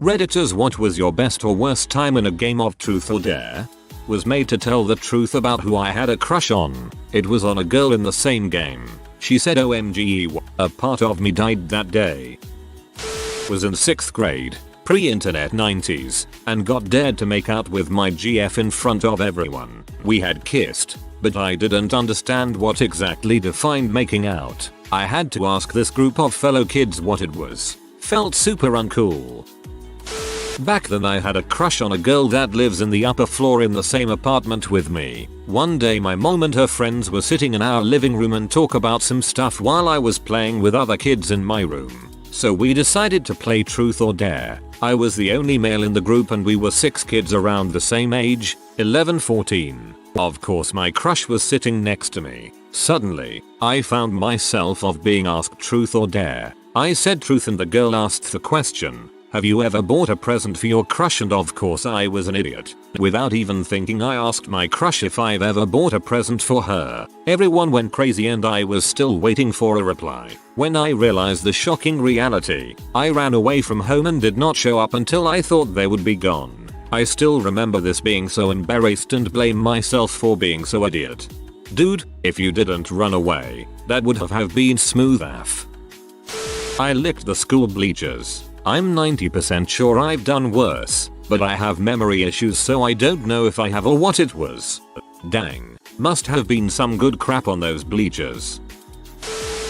Redditors, what was your best or worst time in a game of truth or dare? Was made to tell the truth about who I had a crush on. It was on a girl in the same game. She said OMG, a part of me died that day. Was in 6th grade, pre-internet 90s, and got dared to make out with my GF in front of everyone. We had kissed, but I didn't understand what exactly defined making out. I had to ask this group of fellow kids what it was. Felt super uncool. Back then I had a crush on a girl that lives in the upper floor in the same apartment with me. One day my mom and her friends were sitting in our living room and talk about some stuff while I was playing with other kids in my room. So we decided to play truth or dare. I was the only male in the group and we were 6 kids around the same age, 11-14. Of course my crush was sitting next to me. Suddenly, I found myself being asked truth or dare. I said truth and the girl asked the question, have you ever bought a present for your crush? And of course I was an idiot. Without even thinking I asked my crush if I've ever bought a present for her. Everyone went crazy and I was still waiting for a reply. When I realized the shocking reality, I ran away from home and did not show up until I thought they would be gone. I still remember this, being so embarrassed and blame myself for being so idiot. Dude, if you didn't run away, that would have been smooth AF. I licked the school bleachers. I'm 90% sure I've done worse, but I have memory issues so I don't know if I have or what it was. Dang, must have been some good crap on those bleachers.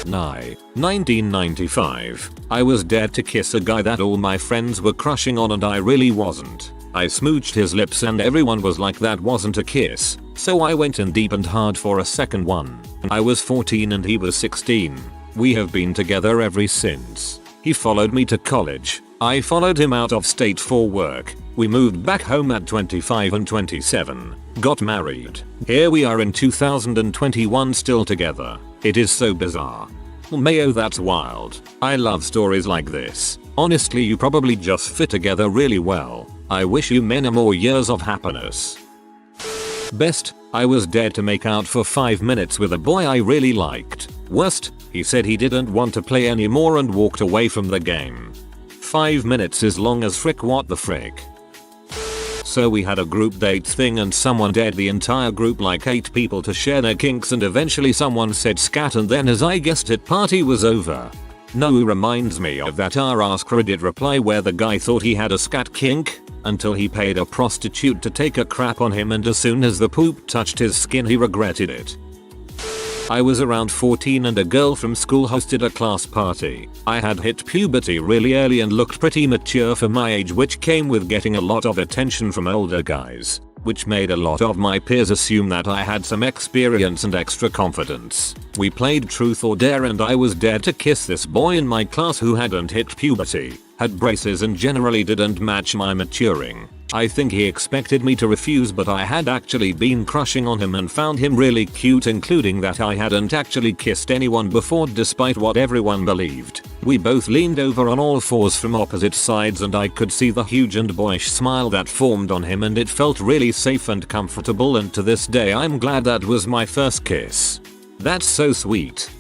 1995. I was dared to kiss a guy that all my friends were crushing on and I really wasn't. I smooched his lips and everyone was like, that wasn't a kiss, so I went in deep and hard for a second one. I was 14 and he was 16. We have been together ever since. He followed me to college. I followed him out of state for work. We moved back home at 25 and 27. Got married. Here we are in 2021 still together. It is so bizarre. Mayo, that's wild. I love stories like this. Honestly, you probably just fit together really well. I wish you many more years of happiness. Best, I was dared to make out for 5 minutes with a boy I really liked. Worst, he said he didn't want to play anymore and walked away from the game. 5 minutes is long as frick, what the frick. So we had a group date thing and someone dared the entire group, like 8 people, to share their kinks, and eventually someone said scat and then, as I guessed it, party was over. No, reminds me of that our AskReddit reply where the guy thought he had a scat kink until he paid a prostitute to take a crap on him, and as soon as the poop touched his skin he regretted it. I was around 14 and a girl from school hosted a class party. I had hit puberty really early and looked pretty mature for my age, which came with getting a lot of attention from older guys, which made a lot of my peers assume that I had some experience and extra confidence. We played truth or dare and I was dared to kiss this boy in my class who hadn't hit puberty, had braces and generally didn't match my maturing. I think he expected me to refuse, but I had actually been crushing on him and found him really cute, including that I hadn't actually kissed anyone before despite what everyone believed. We both leaned over on all fours from opposite sides and I could see the huge and boyish smile that formed on him, and it felt really safe and comfortable, and to this day I'm glad that was my first kiss. That's so sweet.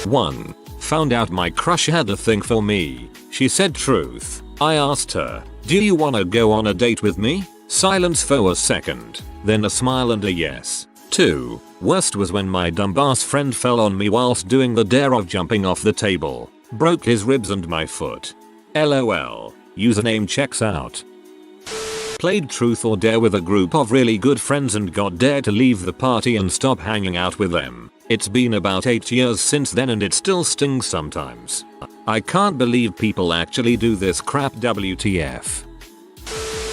1. Found out my crush had a thing for me. She said truth. I asked her, do you wanna go on a date with me? Silence for a second, then a smile and a yes. 2. Worst was when my dumbass friend fell on me whilst doing the dare of jumping off the table. Broke his ribs and my foot. LOL. Username checks out. Played truth or dare with a group of really good friends and got dared to leave the party and stop hanging out with them. It's been about 8 years since then and it still stings sometimes. I can't believe people actually do this crap, WTF.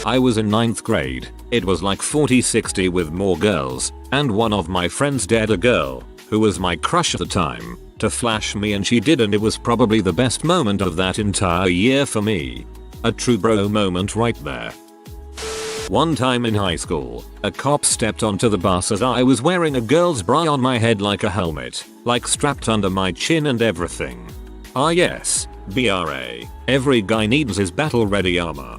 I was in 9th grade. It was like 40-60 with more girls, and one of my friends dared a girl, who was my crush at the time, to flash me, and she did, and it was probably the best moment of that entire year for me. A true bro moment right there. One time in high school, a cop stepped onto the bus as I was wearing a girl's bra on my head like a helmet, like strapped under my chin and everything. Ah yes, BRA. Every guy needs his battle ready armor.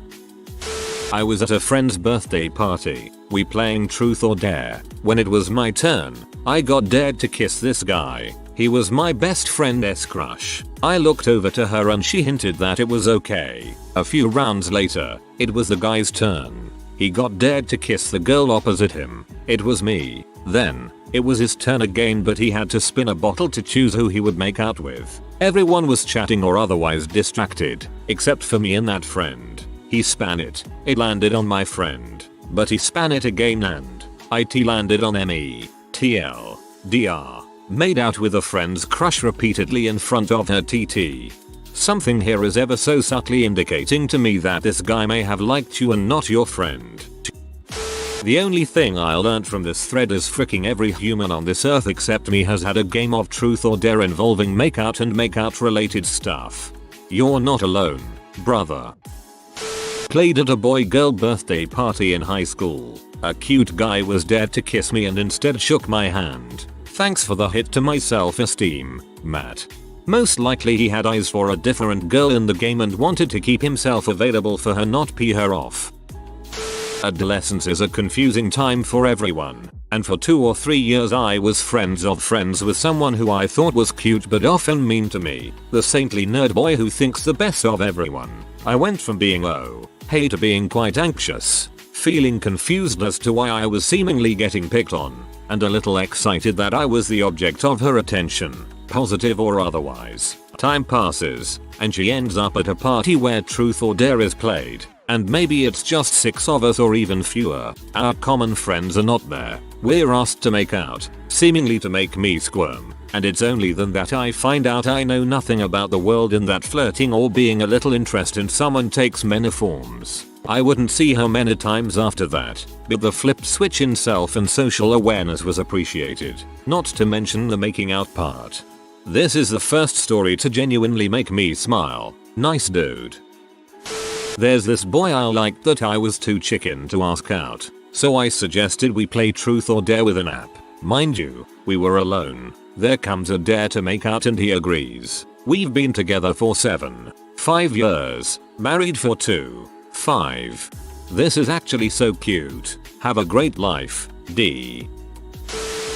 I was at a friend's birthday party. We playing truth or dare. When it was my turn, I got dared to kiss this guy. He was my best friend's crush. I looked over to her and she hinted that it was okay. A few rounds later, it was the guy's turn. He got dared to kiss the girl opposite him. It was me. Then, it was his turn again, but he had to spin a bottle to choose who he would make out with. Everyone was chatting or otherwise distracted, except for me and that friend. He span it. It landed on my friend. But he span it again and it landed on me. TL. DR. Made out with a friend's crush repeatedly in front of her TT. Something here is ever so subtly indicating to me that this guy may have liked you and not your friend. The only thing I learned from this thread is freaking every human on this earth except me has had a game of truth or dare involving makeout and makeout related stuff. You're not alone, brother. Played at a boy-girl birthday party in high school. A cute guy was dared to kiss me and instead shook my hand. Thanks for the hit to my self-esteem, Matt. Most likely he had eyes for a different girl in the game and wanted to keep himself available for her, not pee her off. Adolescence is a confusing time for everyone, and for 2 or 3 years I was friends with someone who I thought was cute but often mean to me, the saintly nerd boy who thinks the best of everyone. I went from being oh, hey to being quite anxious, feeling confused as to why I was seemingly getting picked on, and a little excited that I was the object of her attention, positive or otherwise. Time passes, and she ends up at a party where truth or dare is played. And maybe it's just 6 of us or even fewer. Our common friends are not there. We're asked to make out, seemingly to make me squirm. And it's only then that I find out I know nothing about the world and that flirting or being a little interest in someone takes many forms. I wouldn't see her many times after that, but the flip switch in self and social awareness was appreciated. Not to mention the making out part. This is the first story to genuinely make me smile. Nice dude. There's this boy I liked that I was too chicken to ask out, so I suggested we play truth or dare with an app. Mind you, we were alone. There comes a dare to make out and he agrees. We've been together for 5 years, married for 5. This is actually so cute. Have a great life, D.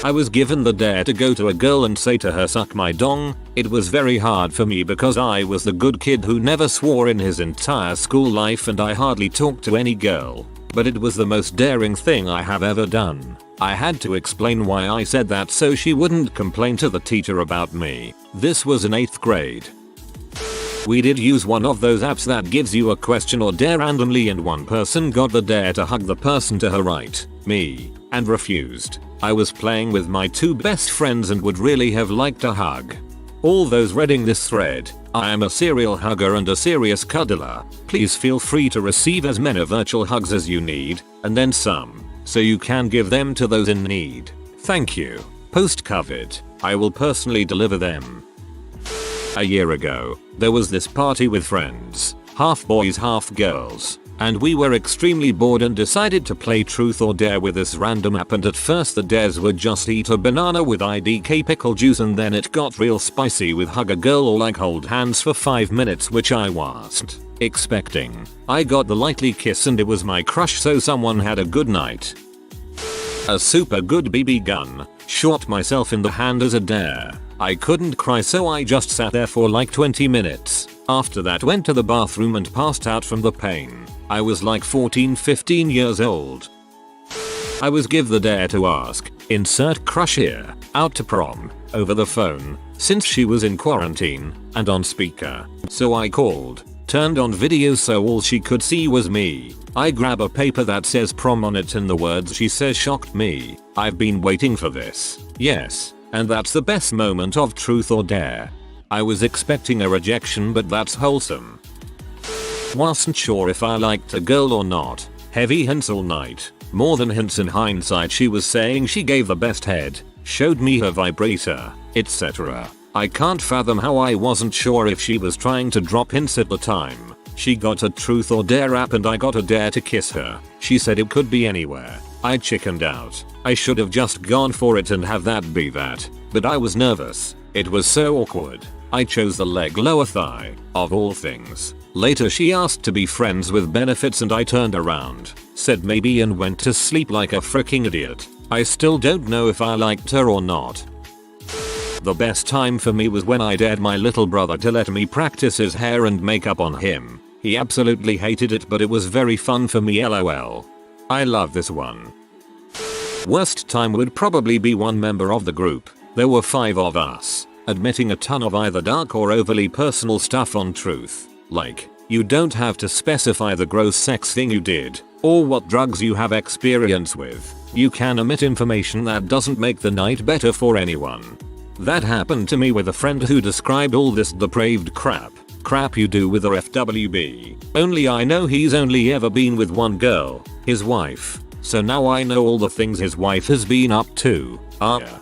I was given the dare to go to a girl and say to her suck my dong. It was very hard for me because I was the good kid who never swore in his entire school life and I hardly talked to any girl. But it was the most daring thing I have ever done. I had to explain why I said that so she wouldn't complain to the teacher about me. This was in 8th grade. We did use one of those apps that gives you a question or dare randomly and one person got the dare to hug the person to her right, me, and refused. I was playing with my 2 best friends and would really have liked a hug. All those reading this thread, I am a serial hugger and a serious cuddler. Please feel free to receive as many virtual hugs as you need, and then some, so you can give them to those in need. Thank you. Post-COVID, I will personally deliver them. A year ago, there was this party with friends, half boys half girls. And we were extremely bored and decided to play truth or dare with this random app, and at first the dares were just eat a banana with IDK pickle juice and then it got real spicy with hug a girl or like hold hands for 5 minutes, which I wasn't expecting. I got the lightly kiss and it was my crush, so someone had a good night. A super good BB gun. Shot myself in the hand as a dare. I couldn't cry so I just sat there for like 20 minutes. After that went to the bathroom and passed out from the pain. I was like 14-15 years old. I was given the dare to ask, insert crush here, out to prom, over the phone, since she was in quarantine, and on speaker. So I called, turned on video so all she could see was me. I grab a paper that says prom on it and the words she says shocked me. I've been waiting for this. Yes, and that's the best moment of truth or dare. I was expecting a rejection, but that's wholesome. Wasn't sure if I liked a girl or not. Heavy hints all night. More than hints in hindsight. She was saying she gave the best head, showed me her vibrator, etc. I can't fathom how I wasn't sure if she was trying to drop hints at the time. She got a truth or dare app and I got a dare to kiss her. She said it could be anywhere. I chickened out. I should have just gone for it and have that be that. But I was nervous. It was so awkward. I chose the leg lower thigh, of all things. Later she asked to be friends with benefits and I turned around, said maybe and went to sleep like a freaking idiot. I still don't know if I liked her or not. The best time for me was when I dared my little brother to let me practice his hair and makeup on him. He absolutely hated it, but it was very fun for me, lol. I love this one. Worst time would probably be one member of the group. There were 5 of us, admitting a ton of either dark or overly personal stuff on Truth. Like, you don't have to specify the gross sex thing you did, or what drugs you have experience with. You can omit information that doesn't make the night better for anyone. That happened to me with a friend who described all this depraved crap you do with a FWB. Only I know he's only ever been with one girl, his wife. So now I know all the things his wife has been up to. Yeah.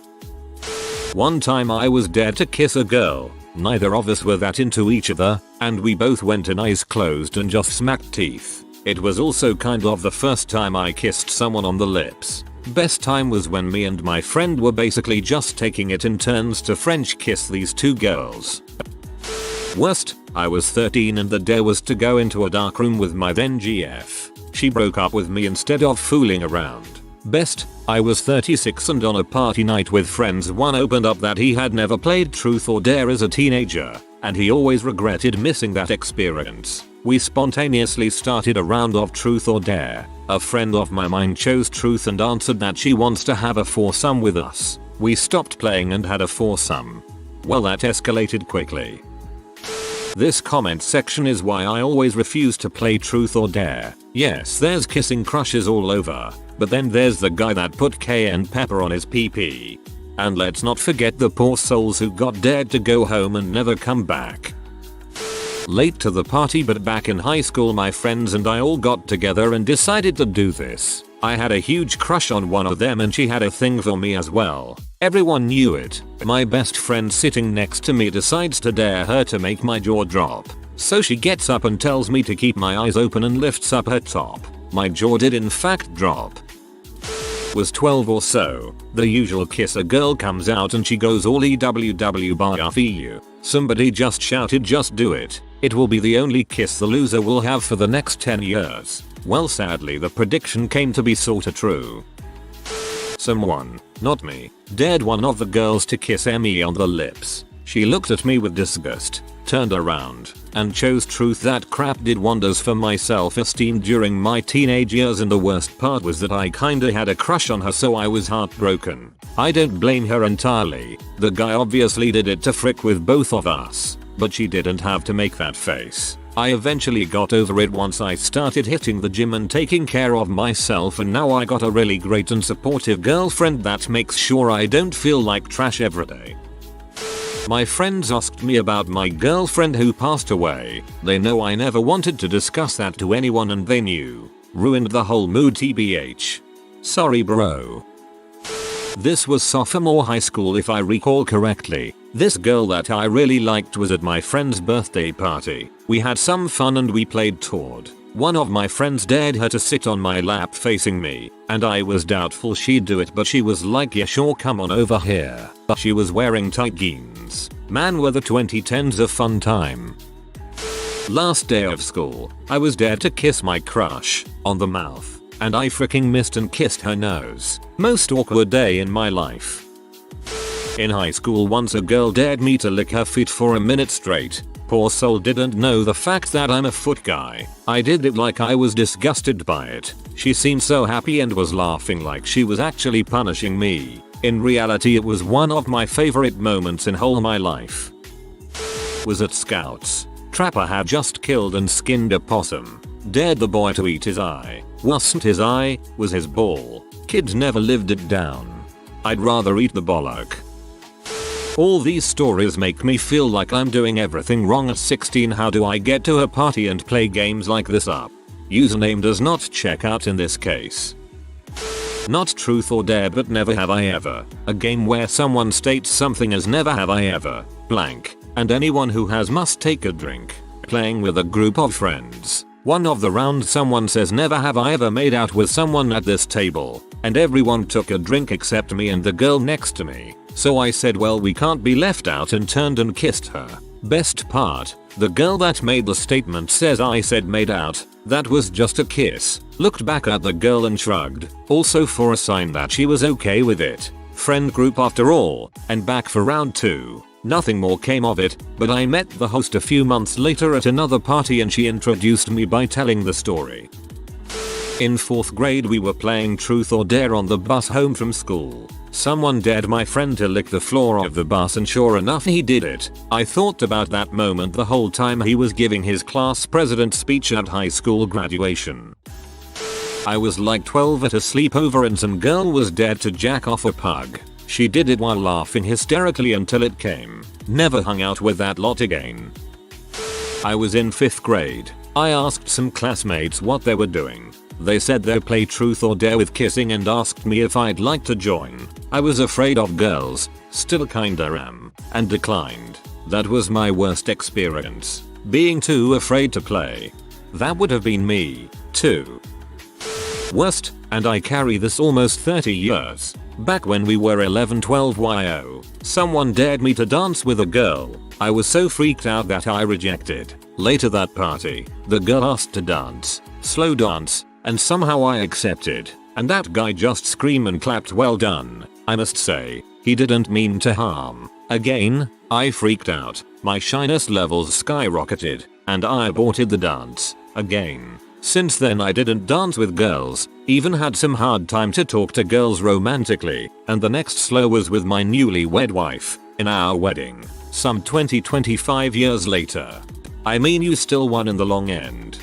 One time I was dared to kiss a girl. Neither of us were that into each other, and we both went in eyes closed and just smacked teeth. It was also kind of the first time I kissed someone on the lips. Best time was when me and my friend were basically just taking it in turns to French kiss these 2 girls. Worst, I was 13 and the dare was to go into a dark room with my then GF. She broke up with me instead of fooling around. Best, I was 36 and on a party night with friends one opened up that he had never played Truth or Dare as a teenager, and he always regretted missing that experience. We spontaneously started a round of Truth or Dare. A friend of mine chose Truth and answered that she wants to have a foursome with us. We stopped playing and had a foursome. Well, that escalated quickly. This comment section is why I always refuse to play Truth or Dare. Yes, there's kissing crushes all over, but then there's the guy that put cayenne pepper on his PP. And let's not forget the poor souls who got dared to go home and never come back. Late to the party, but back in high school my friends and I all got together and decided to do this. I had a huge crush on one of them and she had a thing for me as well. Everyone knew it. My best friend sitting next to me decides to dare her to make my jaw drop. So she gets up and tells me to keep my eyes open and lifts up her top. My jaw did in fact drop. Was 12 or so. The usual kiss, a girl comes out and she goes all EWW by you. Somebody just shouted, just do it. It will be the only kiss the loser will have for the next 10 years. Well, sadly the prediction came to be sorta true. Someone, not me, dared one of the girls to kiss Emmy on the lips. She looked at me with disgust, turned around, and chose Truth. That crap did wonders for my self-esteem during my teenage years, and the worst part was that I kinda had a crush on her, so I was heartbroken. I don't blame her entirely. The guy obviously did it to frick with both of us, but she didn't have to make that face. I eventually got over it once I started hitting the gym and taking care of myself, and now I got a really great and supportive girlfriend that makes sure I don't feel like trash every day. My friends asked me about my girlfriend who passed away. They know I never wanted to discuss that to anyone and they knew. Ruined the whole mood, tbh. Sorry bro. This was sophomore high school if I recall correctly. This girl that I really liked was at my friend's birthday party. We had some fun and we played Tord. One of my friends dared her to sit on my lap facing me, and I was doubtful she'd do it, but she was like, yeah sure, come on over here. She was wearing tight jeans. Man, were the 2010s a fun time. Last day of school, I was dared to kiss my crush on the mouth, and I freaking missed and kissed her nose. Most awkward day in my life. In high school once a girl dared me to lick her feet for a minute straight. Poor soul didn't know the fact that I'm a foot guy. I did it like I was disgusted by it. She seemed so happy and was laughing like she was actually punishing me. In reality it was one of my favorite moments in whole my life. Was at Scouts. Trapper had just killed and skinned a possum. Dared the boy to eat his eye. Wasn't his eye, was his ball. Kids never lived it down. I'd rather eat the bollock. All these stories make me feel like I'm doing everything wrong at 16. How do I get to a party and play games like this up? Username does not check out in this case. Not Truth or Dare, but Never Have I Ever. A game where someone states something as never have I ever, blank, and anyone who has must take a drink. Playing with a group of friends. One of the rounds someone says never have I ever made out with someone at this table, and everyone took a drink except me and the girl next to me. So I said, well, we can't be left out, and turned and kissed her. Best part, the girl that made the statement says I said made out. That was just a kiss. Looked back at the girl and shrugged, also for a sign that she was okay with it. friend group after all, and back for round 2. Nothing more came of it, but I met the host a few months later at another party and she introduced me by telling the story. In 4th grade we were playing truth or dare on the bus home from school. Someone dared my friend to lick the floor of the bus and sure enough he did it. I thought about that moment the whole time he was giving his class president speech at high school graduation. I was like 12 at a sleepover and some girl was dared to jack off a pug. She did it while laughing hysterically until it came. Never hung out with that lot again. I was in 5th grade. I asked some classmates what they were doing. They said they play truth or dare with kissing and asked me if I'd like to join. I was afraid of girls, still kinda am, and declined. That was my worst experience. Being too afraid to play. That would have been me, too. Worst, and I carry this almost 30 years. Back when we were 11-12 yo, someone dared me to dance with a girl. I was so freaked out that I rejected. Later that party, the girl asked to dance, slow dance, and somehow I accepted. And that guy just screamed and clapped well done. I must say, he didn't mean to harm. Again, I freaked out, my shyness levels skyrocketed, and I aborted the dance. Again. Since then I didn't dance with girls, even had some hard time to talk to girls romantically, and the next slow was with my newlywed wife, in our wedding, some 20-25 years later. I mean you still won in the long end.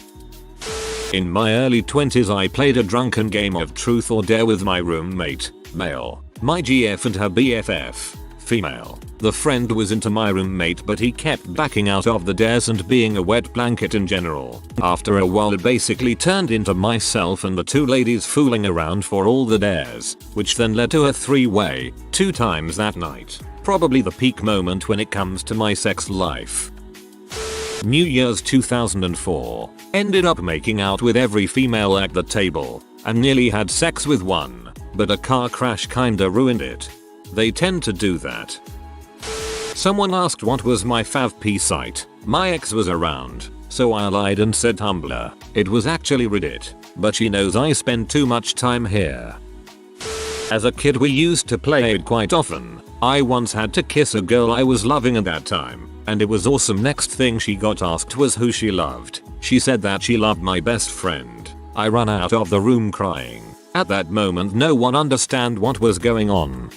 In my early 20s I played a drunken game of truth or dare with my roommate, male, my GF and her BFF, female. The friend was into my roommate but he kept backing out of the dares and being a wet blanket in general. After a while it basically turned into myself and the two ladies fooling around for all the dares, which then led to a 3-way, 2 times that night. Probably the peak moment when it comes to my sex life. New Year's 2004. Ended up making out with every female at the table, and nearly had sex with one, but a car crash kinda ruined it. They tend to do that. Someone asked what was my favp site. My ex was around, so I lied and said Tumblr. It was actually Reddit, but she knows I spend too much time here. As a kid we used to play it quite often. I once had to kiss a girl I was loving at that time, and it was awesome. Next thing she got asked was who she loved. She said that she loved my best friend. I ran out of the room crying. At that moment no one understand what was going on.